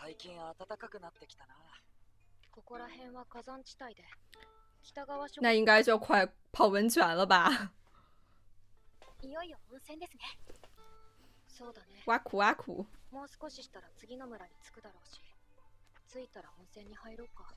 最近暖かくなってきたな。ここら辺は火山地帯で、北側諸那应该就快泡温泉了吧？いよいよ温泉ですね。そうだね。挖苦挖苦。もう少ししたら次の村に着くだろうし、着いたら温泉に入ろうか。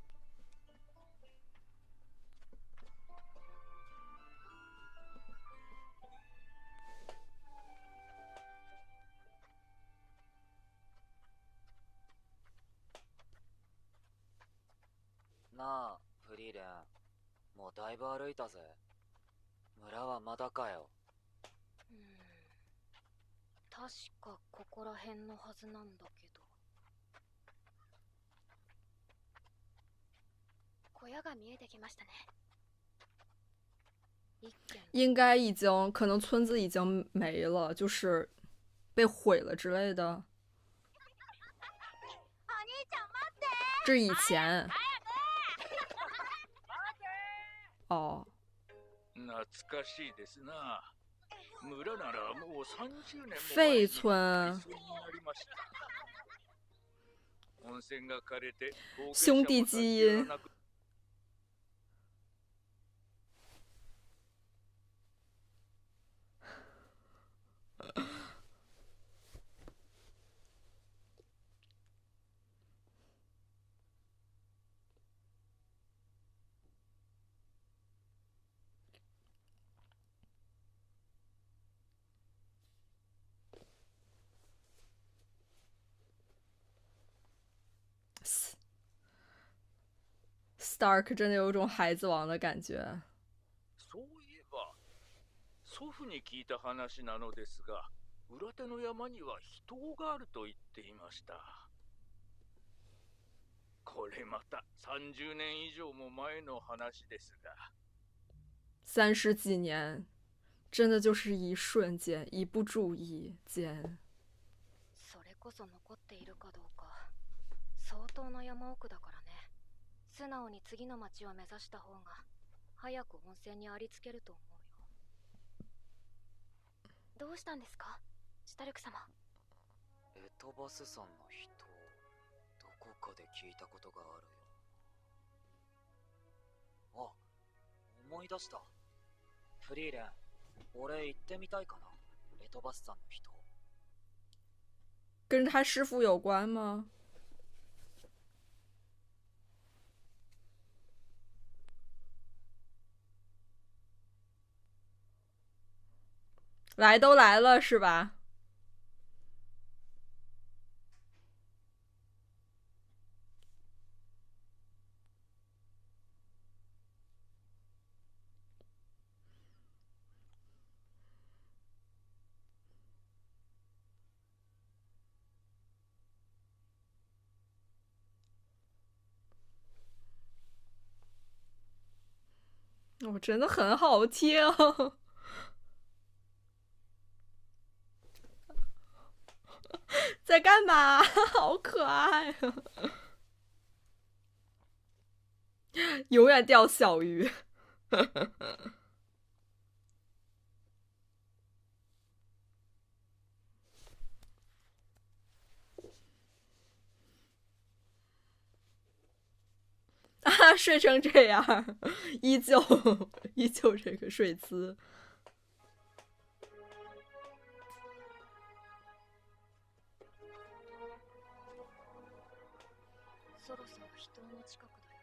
なあ、フリーレン。もうだいぶ歩いたぜ。村はまだかよ。確かここら辺のはずなんだけど。小屋が見えてきましたね。应该已经可能村子已经没了，就是被毁了之类的。这是以前。哦。懐かしいですな。村ならもう30年も废村。温泉が枯れて兄弟基因。Stark 真的有种孩子王的感觉。そういえば、祖父に聞いた話なのですが、裏手の山には秘湯があると言っていました。これまた30年以上も前の話ですが。30几年，真的就是一瞬间，一不注意间。それこそ残っているかどうか、相当な山奥だからね。素直に次の町を目指した方が早く温泉にありつけると思うよ。どうしたんですか、シュタルク様。エトバス山の人、どこかで聞いたことがあるよ。あ、思い出した。フリーレン、俺行ってみたいかな。エトバス山の人。跟他师傅有关吗？来都来了是吧？哦，真的很好听。在干嘛？好可爱啊！永远钓小鱼。啊，睡成这样，依旧这个睡姿。そろそろ人の近くだよ。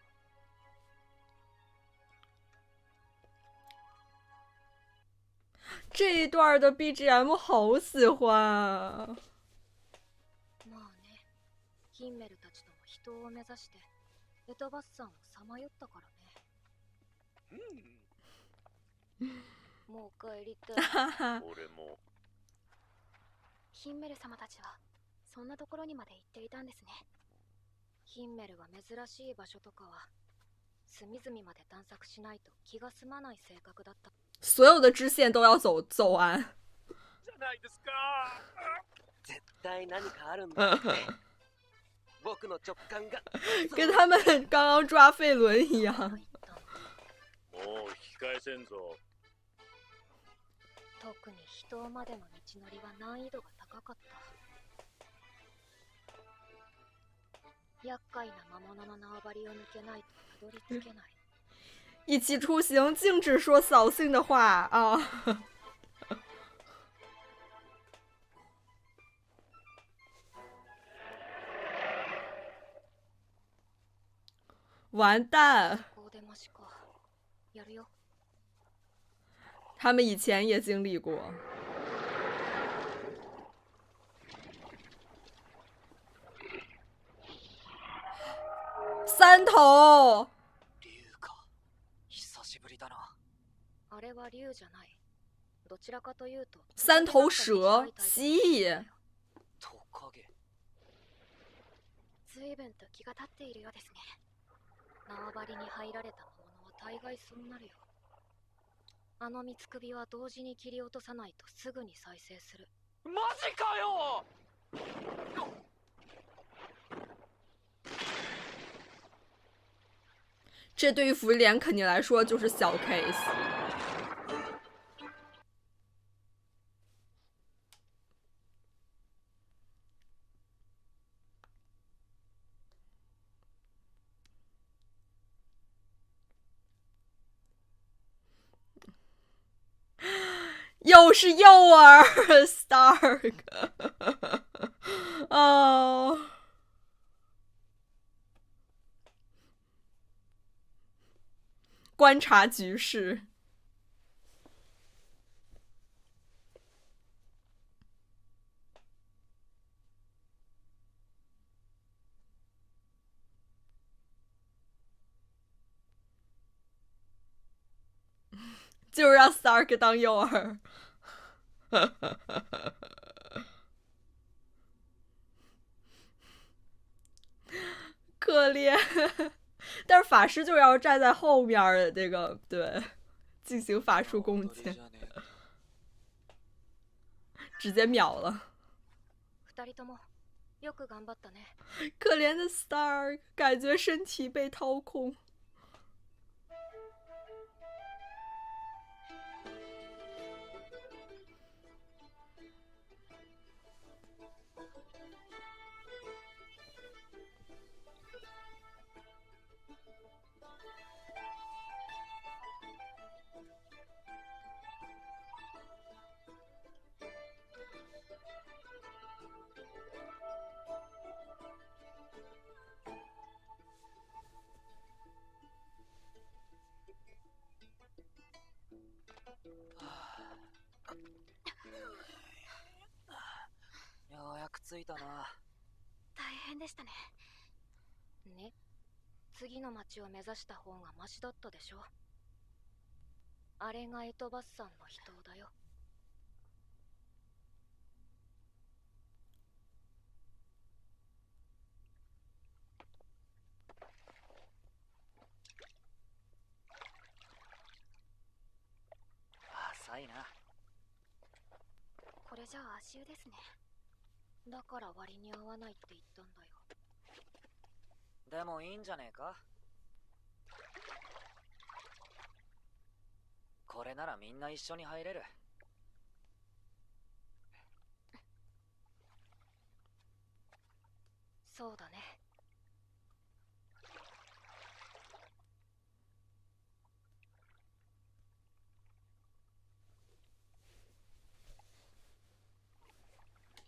这一段的 BGM 好喜欢啊！まあね、ヒンメルたちとも人を目指してエトバス山をさまよったからね。もう帰りたい。俺も。ヒンメル様たちはそんなところにまで行っていたんですね。ヒンメルは珍しい場所とかは隅々まで探索しないと気が済まない性格だった。所有的支线都要走完。じゃないですか。絶対何かあるんだって。僕の直感が。跟他们刚刚抓费伦一样。もう引き返せんぞ。特に人までの道のりは難易度が高かった。厄介な魔物の縄張りを抜けないとたどり着けない。一起出行，禁止说扫兴的话啊！完蛋！ここでもしかやるよ。他们以前也经历过。三头，竜か。久しぶりだな。あれは竜じゃない。どちらかというと三头蛇，蜥蜴。トカゲ。随分と気が立っているようですね。縄張りに入られた魔物は大概そうなるよ。あの三つ首は同時に切り落とさないとすぐに再生する。マジかよ。这对于福利莲肯定来说就是小 case。又是诱饵 ，Stark 哦。观察局势。就是让 Stark 当诱饵。可怜。但是法师就要站在后面的这个，对，进行法术攻击，直接秒了。可怜的 Stark 感觉身体被掏空。ようやく着いたな。大変でしたね。ね、次の町を目指した方がマシだったでしょ。あれがエトバスさんの秘湯だよ。浅いな。これじゃあ足湯ですね。だから割に合わないって言ったんだよ。でもいいんじゃねえか。これならみんな一緒に入れる。そうだね。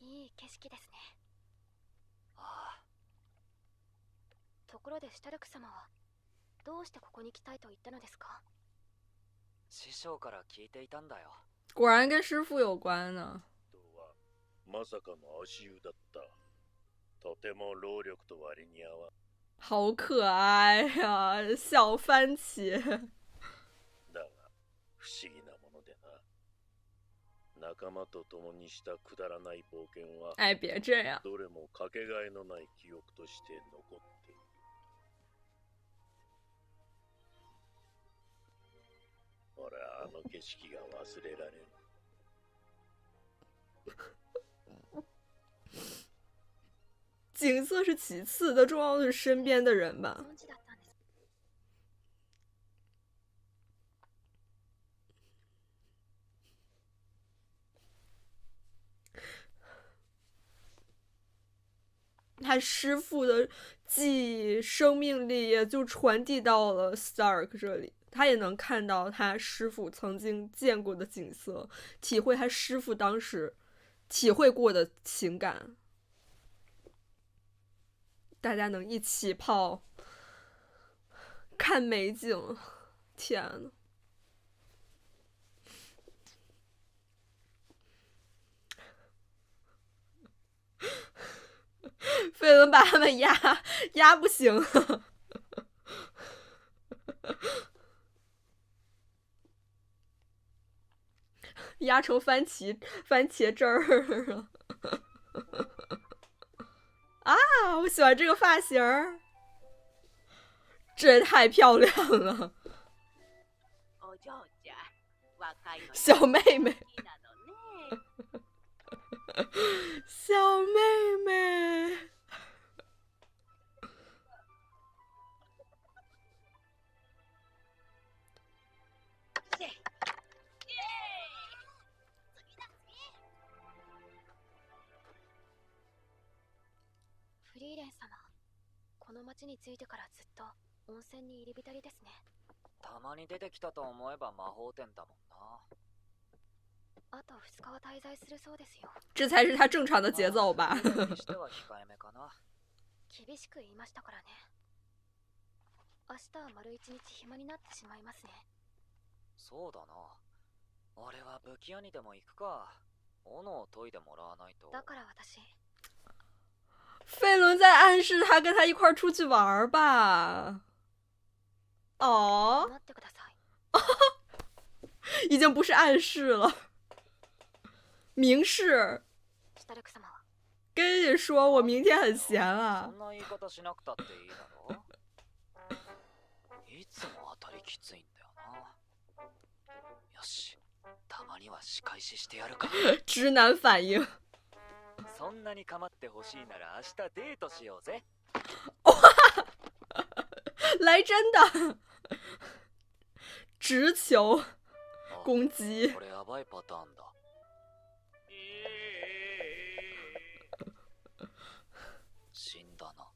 いい景色ですね。ああ。ところでシュタルク様はどうしてここに来たいと言ったのですか？師匠から聞いていたんだよ。果然跟师傅有关呢。まさかの足湯だった。とても労力と割に合わん。好可愛呀、小番茄。だが不思議なものでな。仲間と共にしたくだらない冒険は、哎，别这样。どれもかけがえのない記憶として残っている。俺はあの景色が忘れられん。景色是其次的，重要的是身边的人吧。他师傅的记忆、生命力也就传递到了 Stark 这里，他也能看到他师傅曾经见过的景色，体会他师傅当时体会过的情感。大家能一起泡看美景，天呐！费伦把他们压不行了，压成番茄汁儿了。啊，我喜欢这个发型儿，这也太漂亮了。小妹妹，小妹妹。フリーレン様、この町に着いてからずっと温泉に入り浸りですね。たまに出てきたと思えば魔法店だもんな。あと2日は滞在するそうですよ。这才是他正常的节奏吧。にしては控えめかな。厳しく言いましたからね。明日は丸一日暇になってしまいますね。そうだな。俺は武器屋にでも行くか。斧を研いでもらわないと。だから私。费伦在暗示他跟他一块儿出去玩吧。哦，待ってください。已经不是暗示了，明示。シュタルク様は跟你说，我明天很闲啊そ。んな言い方しなくたっていいだろ。いつも当たりきついんだよな。よし、たまには仕返ししてやるか。直男反应。そんなに構ってほしいなら明日デートしようぜ。来真的，直球攻击。これやばいパターンだ。死んだな。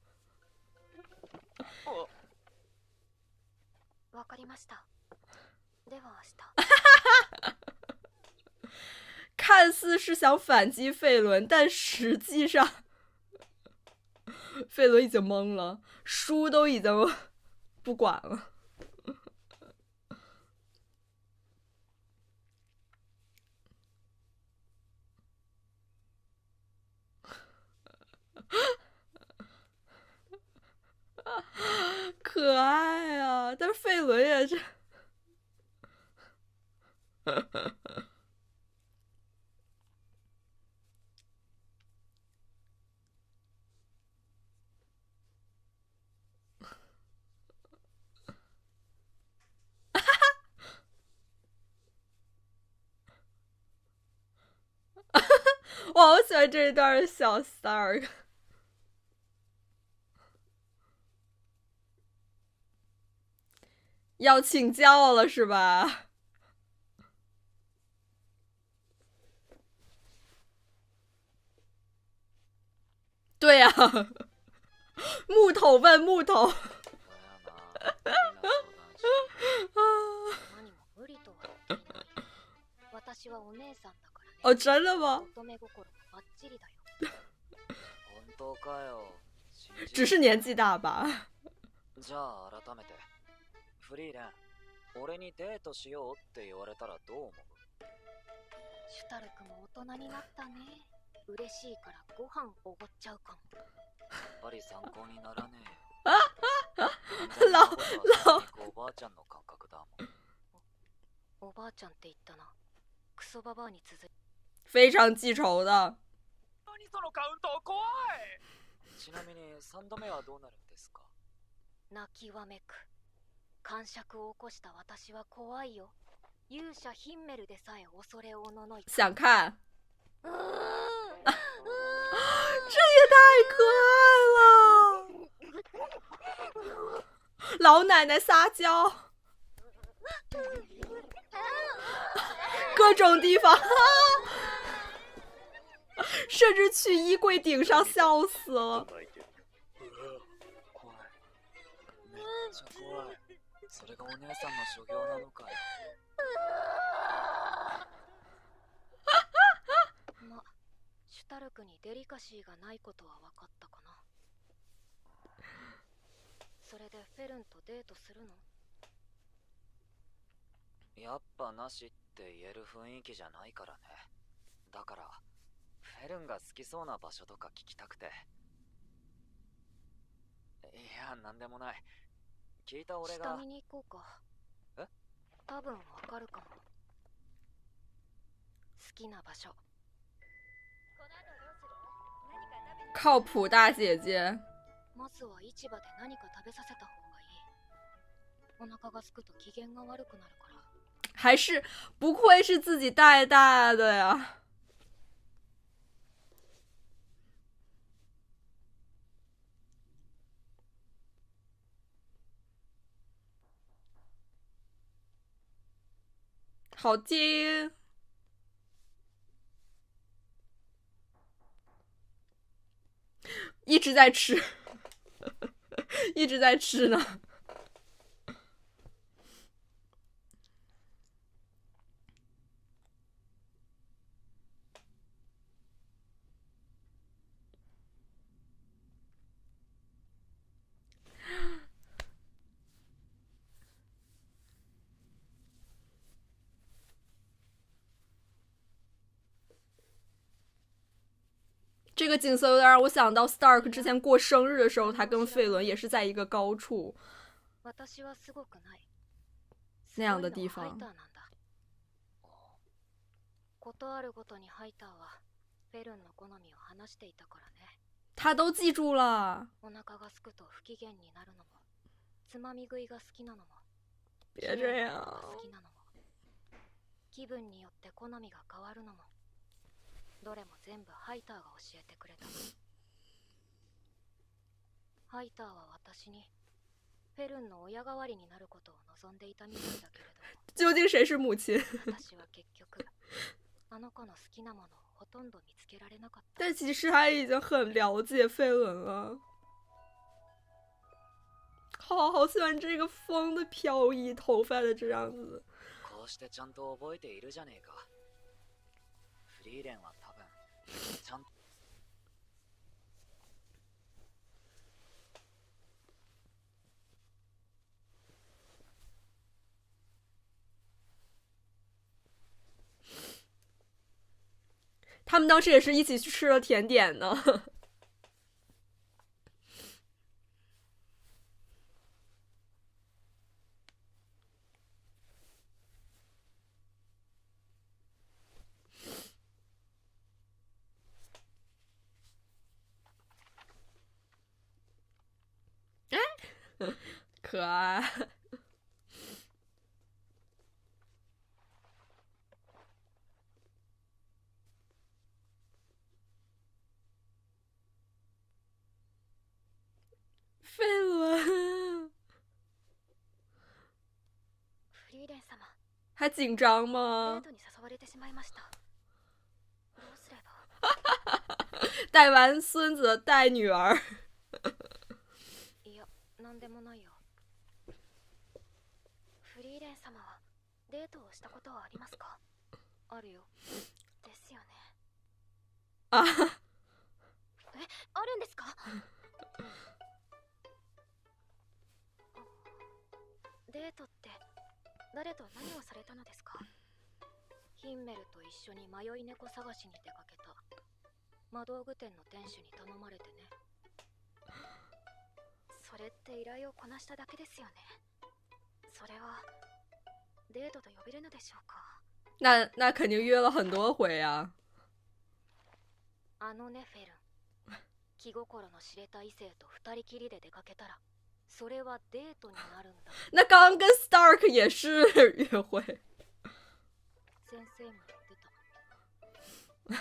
わかりました。では明日。看似是想反击费伦，但实际上，费伦已经懵了，书都已经不管了。可爱啊！但是费伦也是。哇，我喜欢这一段的小 Stark。要请教了是吧？对呀、啊，木头问木头。何も無理とは言っていない。私はお姉さんだからね。哦，真的吗？乙女心バッチリだよ。本当かよ。只是年纪大吧。じゃあ改めて、フリーレン、俺にデートしようって言われたらどう思う？シュタルクも大人になったね。嬉しいからご飯おごっちゃうかも。やっぱり参考にならねえよ。おばあちゃんの感覚だもん。おばあちゃんって言ったな。クソババアに続いて。非常記仇的。何そのカウント怖い。ちなみに3度目はどうなるんですか？泣きわめく。癇癪を起こした私は怖いよ。勇者ヒンメルでさえ恐れおののいた。想看。这也太可爱了！老奶奶撒娇，各种地方，甚至去衣柜顶上笑死了。ちゃ怖い。それがお姉さんの所業なのかよ。ま、シュタルクにデリカシーがないことは分かったかな。それでフェルンとデートするの？やっぱなしって言える雰囲気じゃないからね。だからフェルンが好きそうな場所とか聞きたくて。いや、なんでもない。聞いた俺が。下見に行こうか。え？多分わかるかも。好きな場所。靠谱大姐姐。まずは市場で何か食べさせた方がいい。お腹がすくと機嫌が悪くなるから。还是不愧是自己带大的呀。好听，一直在吃，一直在吃呢。这个景色有点让我想到 Stark 之前过生日的时候，他跟费伦也是在一个高处那样的地方。ことあるごとにハイターはフェルンの好みを話していたからね。他都记住了。お腹がすくと不機嫌になるのも、つまみ食いが好きなのも、别这样。好きなのも、気分によって好みが変わるのも、どれも全部ハイターが教えてくれた。ハイターは私にフェルンの親代わりになることを望んでいたみたいだけれど、究竟谁是母亲？私は結局あの子の好きなものをほとんど見つけられなかった。但其实他已经很了解费伦了。好喜欢这个风的飘逸，头发的这样子。こうしてちゃんと覚えているじゃねえか。フリーレンは多分ちゃんと。他们当时也是一起去吃了甜点呢。可爱。费伦，フリーレン様、还紧张吗？デートに誘われてしまいました。どうすれば？带完孙子带女儿。いや、なんでもないよ。フリーレン様はデートをしたことはありますか？あるよ。ですよね。あ、え、あるんですか？デートって誰と何をされたのですか？ヒンメルと一緒に迷い猫探しに出かけた。魔道具店の店主に頼まれてね。それって依頼をこなしただけですよね。それはデートと呼べるのでしょうか？那肯定约了很多回呀。あのね、フェルン。気心の知れた異性と二人きりで出かけたら、それはデートになるんだ。那刚刚跟 Stark 也是约会。先生も言ってた。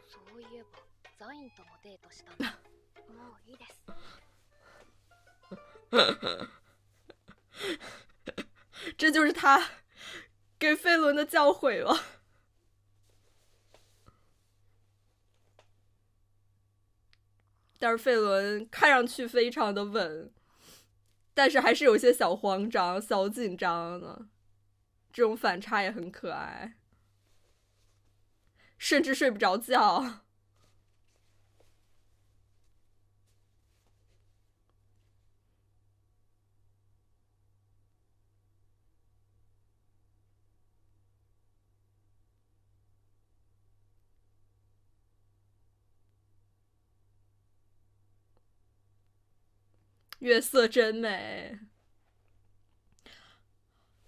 そういえばザインともデートしたんだ。もういいです。这就是他给费伦的教诲了。但是费伦看上去非常的稳，但是还是有些小慌张、小紧张的，这种反差也很可爱，甚至睡不着觉。月色真美。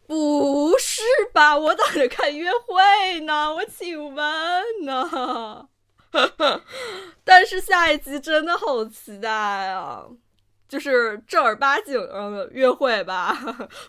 不是吧？我等着看约会呢，我请问呢？但是下一集真的好期待啊！就是正儿八经的约会吧，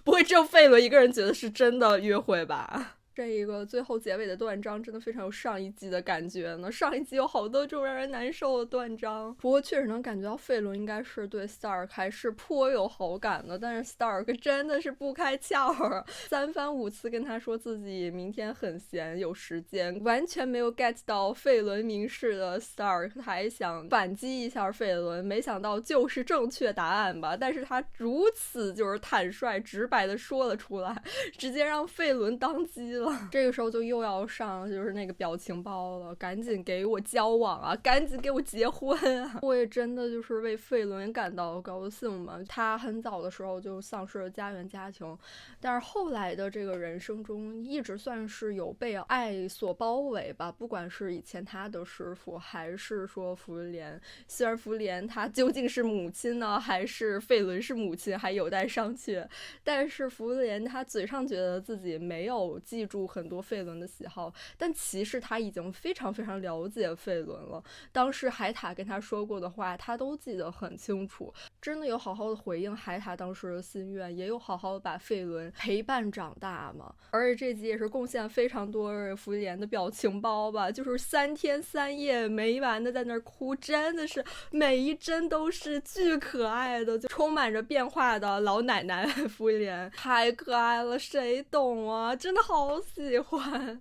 不会只有费伦一个人觉得是真的约会吧？这一个最后结尾的断章真的非常有上一季的感觉呢。上一季有好多这种让人难受的断章，不过确实能感觉到费伦应该是对 Stark 还是颇有好感的，但是 Stark 真的是不开窍啊，3番5次跟他说自己明天很闲有时间，完全没有 get 到费伦明示的 Stark 还想反击一下费伦，没想到就是正确答案吧，但是他如此就是坦率直白的说了出来，直接让费伦当机了。这个时候就又要上就是那个表情包了，赶紧给我交往啊，赶紧给我结婚啊！我也真的就是为费伦感到高兴嘛。他很早的时候就丧失了家园家庭，但是后来的这个人生中一直算是有被爱所包围吧，不管是以前他的师傅还是说芙莉莲，虽然芙莉莲他究竟是母亲呢还是费伦是母亲还有待商榷，但是芙莉莲他嘴上觉得自己没有记住很多费伦的喜好，但其实他已经非常非常了解费伦了。当时海塔跟他说过的话，他都记得很清楚，真的有好好的回应海塔当时的心愿，也有好好的把费伦陪伴长大嘛。而且这集也是贡献非常多芙莉莲的表情包吧，就是3天3夜没完的在那儿哭，真的是每一帧都是巨可爱的，就充满着变化的老奶奶芙莉莲，太可爱了，谁懂啊？真的好喜欢。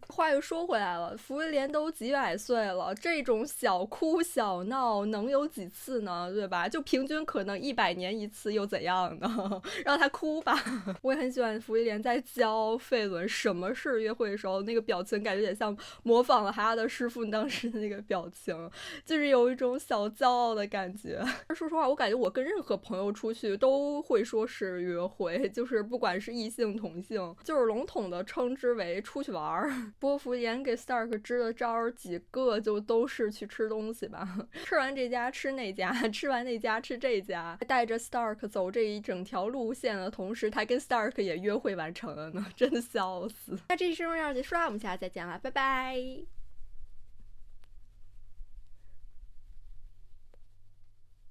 话又说回来了，芙莉莲都几百岁了，这种小哭小闹能有几次呢？对吧？就平均可能100年一次又怎样呢？让他哭吧。我也很喜欢芙莉莲在教费伦什么是约会的时候，那个表情感觉也像模仿了他的师傅当时的那个表情，就是有一种小骄傲的感觉。说实话，我感觉我跟任何朋友出去都会说是约会，就是不管是异性同性，就是笼统的称之为出去玩。波伏言给 Stark 支的招几个就都是去吃东西吧，吃完这家吃那家，吃完那家吃这家，带着 Stark 走这一整条路线的同时，他跟 Stark 也约会完成了呢，真的笑死。那这期视频到这里结束了，我们下次再见了，拜拜。